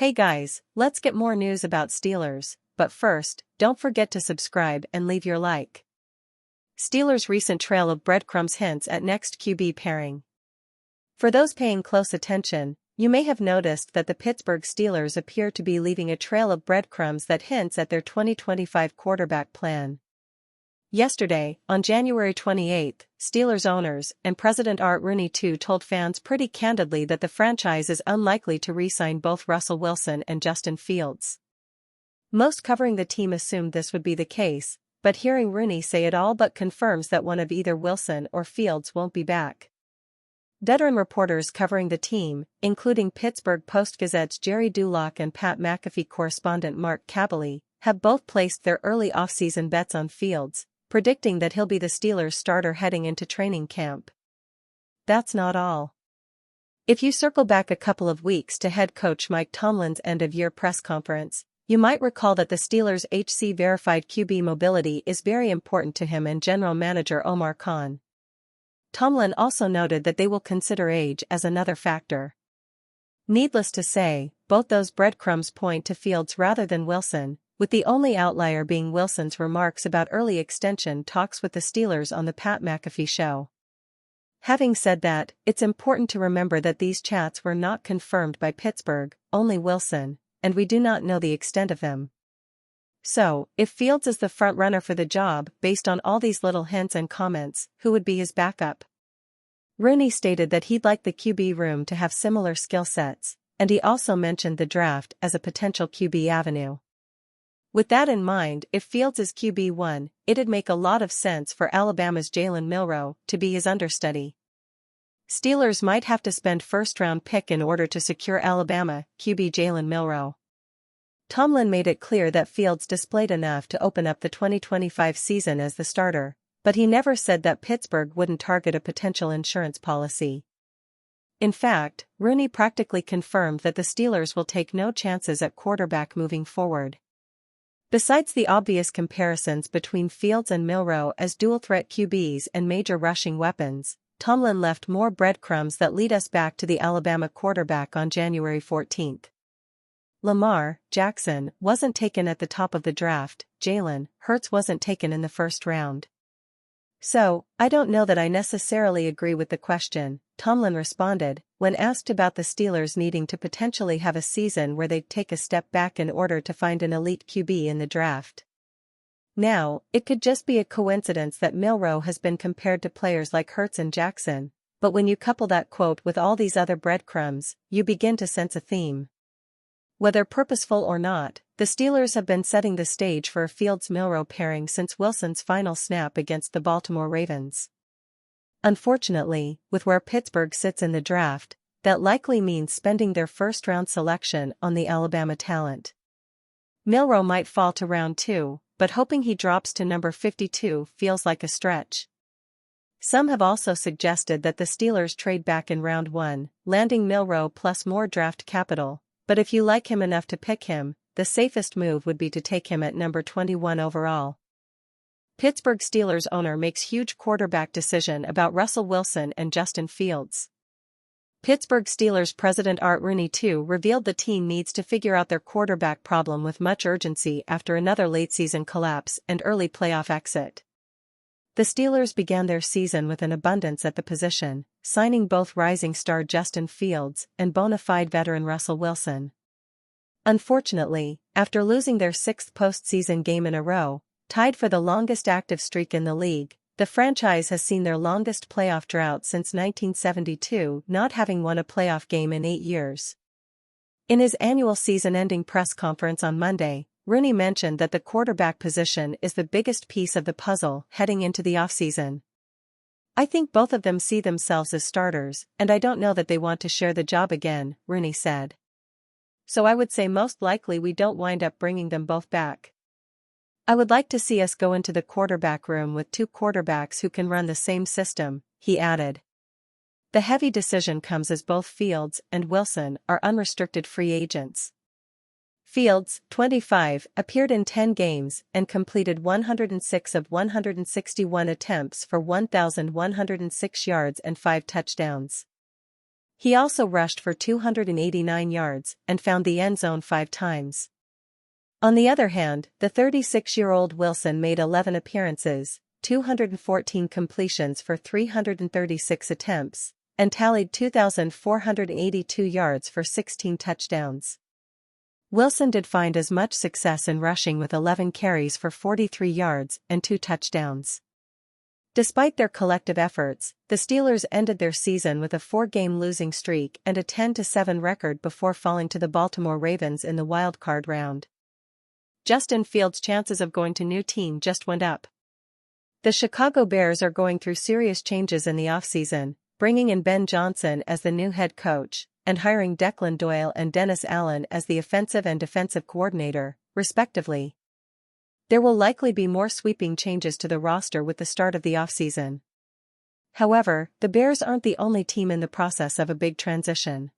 Hey guys, let's get more news about Steelers, but first, don't forget to subscribe and leave your like. Steelers' recent trail of breadcrumbs hints at next QB pairing. For those paying close attention, you may have noticed that the Pittsburgh Steelers appear to be leaving a trail of breadcrumbs that hints at their 2025 quarterback plan. Yesterday, on January 28, Steelers owners and President Art Rooney II told fans pretty candidly that the franchise is unlikely to re-sign both Russell Wilson and Justin Fields. Most covering the team assumed this would be the case, but hearing Rooney say it all but confirms that one of either Wilson or Fields won't be back. Veteran reporters covering the team, including Pittsburgh Post-Gazette's Jerry Dulac and Pat McAfee correspondent Mark Kaboly, have both placed their early offseason bets on Fields, predicting that he'll be the Steelers' starter heading into training camp. That's not all. If you circle back a couple of weeks to head coach Mike Tomlin's end-of-year press conference, you might recall that the Steelers' HC-verified QB mobility is very important to him and general manager Omar Khan. Tomlin also noted that they will consider age as another factor. Needless to say, both those breadcrumbs point to Fields rather than Wilson, with the only outlier being Wilson's remarks about early extension talks with the Steelers on the Pat McAfee show. Having said that, it's important to remember that these chats were not confirmed by Pittsburgh, only Wilson, and we do not know the extent of them. So, if Fields is the front-runner for the job based on all these little hints and comments, who would be his backup? Rooney stated that he'd like the QB room to have similar skill sets, and he also mentioned the draft as a potential QB avenue. With that in mind, if Fields is QB1, it'd make a lot of sense for Alabama's Jalen Milroe to be his understudy. Steelers might have to spend first-round pick in order to secure Alabama QB Jalen Milroe. Tomlin made it clear that Fields displayed enough to open up the 2025 season as the starter, but he never said that Pittsburgh wouldn't target a potential insurance policy. In fact, Rooney practically confirmed that the Steelers will take no chances at quarterback moving forward. Besides the obvious comparisons between Fields and Milroe as dual-threat QBs and major rushing weapons, Tomlin left more breadcrumbs that lead us back to the Alabama quarterback on January 14. Lamar Jackson wasn't taken at the top of the draft, Jalen Hurts wasn't taken in the first round. So, I don't know that I necessarily agree with the question, Tomlin responded, when asked about the Steelers needing to potentially have a season where they'd take a step back in order to find an elite QB in the draft. Now, it could just be a coincidence that Milroe has been compared to players like Hurts and Jackson, but when you couple that quote with all these other breadcrumbs, you begin to sense a theme. Whether purposeful or not, the Steelers have been setting the stage for a Fields-Milroe pairing since Wilson's final snap against the Baltimore Ravens. Unfortunately, with where Pittsburgh sits in the draft, that likely means spending their first-round selection on the Alabama talent. Milroe might fall to round 2, but hoping he drops to number 52 feels like a stretch. Some have also suggested that the Steelers trade back in round 1, landing Milroe plus more draft capital, but if you like him enough to pick him, the safest move would be to take him at number 21 overall. Pittsburgh Steelers owner makes huge quarterback decision about Russell Wilson and Justin Fields. Pittsburgh Steelers president Art Rooney II revealed the team needs to figure out their quarterback problem with much urgency after another late-season collapse and early playoff exit. The Steelers began their season with an abundance at the position, signing both rising star Justin Fields and bona fide veteran Russell Wilson. Unfortunately, after losing their 6th postseason game in a row, tied for the longest active streak in the league, the franchise has seen their longest playoff drought since 1972, not having won a playoff game in 8 years. In his annual season-ending press conference on Monday, Rooney mentioned that the quarterback position is the biggest piece of the puzzle heading into the offseason. I think both of them see themselves as starters, and I don't know that they want to share the job again, Rooney said. So I would say most likely we don't wind up bringing them both back. I would like to see us go into the quarterback room with 2 quarterbacks who can run the same system, he added. The heavy decision comes as both Fields and Wilson are unrestricted free agents. Fields, 25, appeared in 10 games and completed 106 of 161 attempts for 1,106 yards and 5 touchdowns. He also rushed for 289 yards and found the end zone 5 times. On the other hand, the 36-year-old Wilson made 11 appearances, 214 completions for 336 attempts, and tallied 2,482 yards for 16 touchdowns. Wilson did find as much success in rushing with 11 carries for 43 yards and 2 touchdowns. Despite their collective efforts, the Steelers ended their season with a 4-game losing streak and a 10-7 record before falling to the Baltimore Ravens in the wild-card round. Justin Fields' chances of going to new team just went up. The Chicago Bears are going through serious changes in the offseason, bringing in Ben Johnson as the new head coach, and hiring Declan Doyle and Dennis Allen as the offensive and defensive coordinator, respectively. There will likely be more sweeping changes to the roster with the start of the offseason. However, the Bears aren't the only team in the process of a big transition.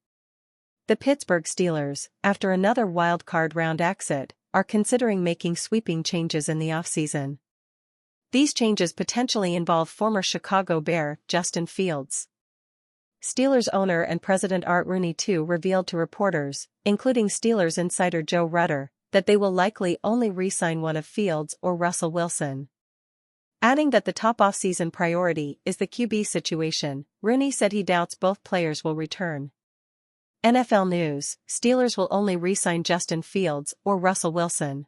The Pittsburgh Steelers, after another wild-card round exit, are considering making sweeping changes in the offseason. These changes potentially involve former Chicago Bear Justin Fields. Steelers owner and president Art Rooney II revealed to reporters, including Steelers insider Joe Rutter, that they will likely only re-sign one of Fields or Russell Wilson. Adding that the top offseason priority is the QB situation, Rooney said he doubts both players will return. NFL News: Steelers will only re-sign Justin Fields or Russell Wilson.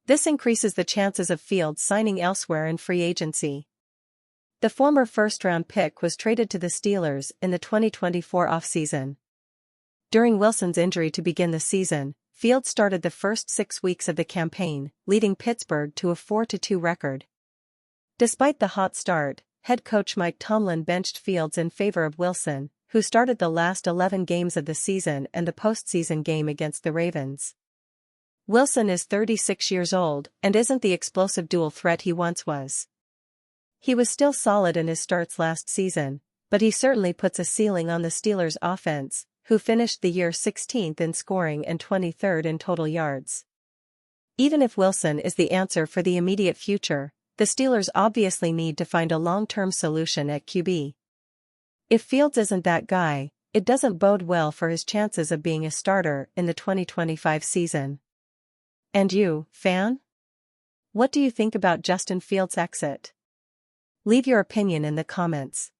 This increases the chances of Fields signing elsewhere in free agency. The former first-round pick was traded to the Steelers in the 2024 offseason. During Wilson's injury to begin the season, Fields started the first 6 weeks of the campaign, leading Pittsburgh to a 4-2 record. Despite the hot start, head coach Mike Tomlin benched Fields in favor of Wilson, who started the last 11 games of the season and the postseason game against the Ravens. Wilson is 36 years old and isn't the explosive dual threat he once was. He was still solid in his starts last season, but he certainly puts a ceiling on the Steelers' offense, who finished the year 16th in scoring and 23rd in total yards. Even if Wilson is the answer for the immediate future, the Steelers obviously need to find a long-term solution at QB. If Fields isn't that guy, it doesn't bode well for his chances of being a starter in the 2025 season. And you, fan? What do you think about Justin Fields' exit? Leave your opinion in the comments.